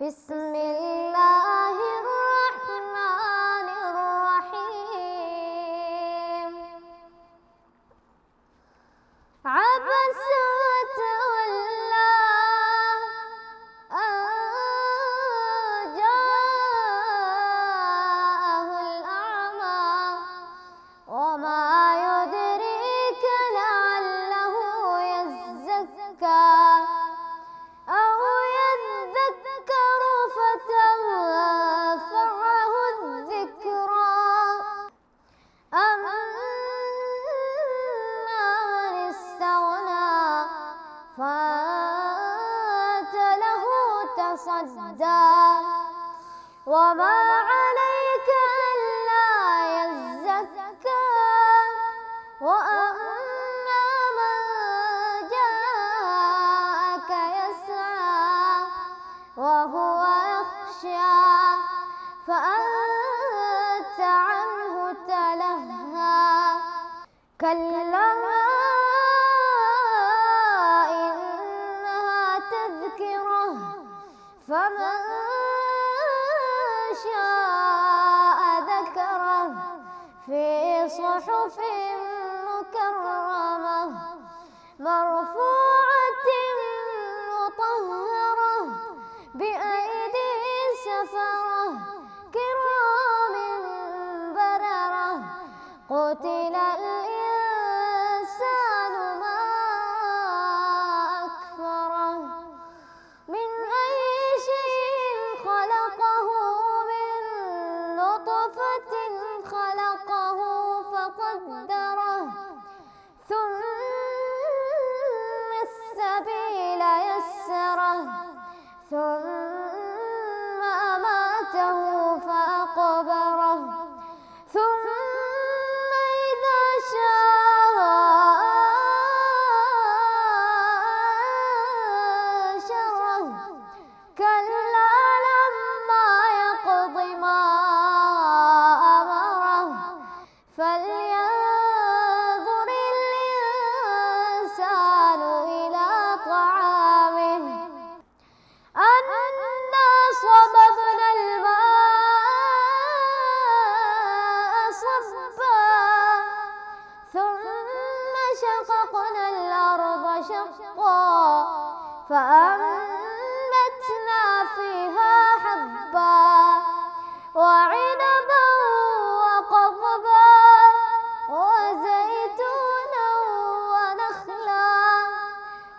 بسم الله الرحمن الرحيم. عبس وتولى أن جاءه الأعمى وما يدريك لعله يزكى أو يذكر فتنفعه الذكرى. أما من استغنى فأنت له تصدى وما عليك ألا يزكى وأما من جاءك يسعى وهو يخشى فأنت عنه تلهى. كلا إنها تذكرة فمن شاء ذكره في صحف مكرمة مرفوعة مطهرة بأيدي سفرة كرام بررة. قتل الإنسان ما أكفره من أي شيء خلقه من نطفة خلقه فقدره ثم السبيل يسره ثم أماته فأقبره ثم إذا شاء أنشره. كلا لما يقض ما أمره فلينظر الإنسان إلى طعامه أنا صببنا الماء صبا ثم شققنا الأرض شقا فأنبتنا فيها حبا وعنبا وقضبا وزيتونا ونخلا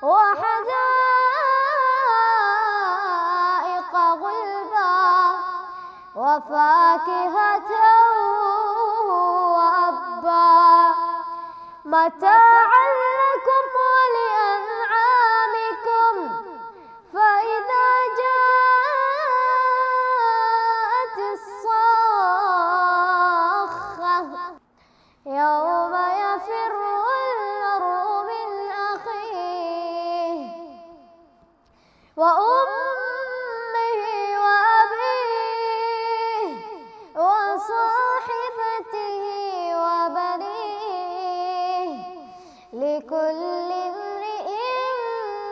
وحدائق غلبا وفاكهة وأبا متاعا لكم ولأنعامكم. فإذا جاءت الصاخة يوم يفر المرء من أخيه وأمه وأبيه وصاحبته وبنيه لكل امرئ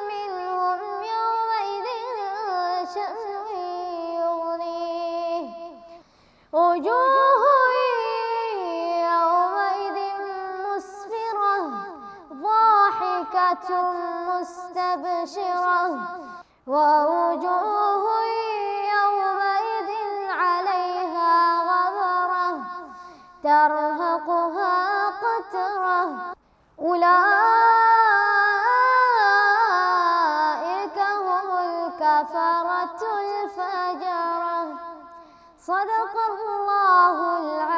منهم يومئذ شأن يغنيه. وجوه يومئذ مسفرة ضاحكة مستبشرة ووجوه يومئذ عليها غبرة ترهقها قترة. أولئك هم الكفرة الفجرة. صدق الله العظيم.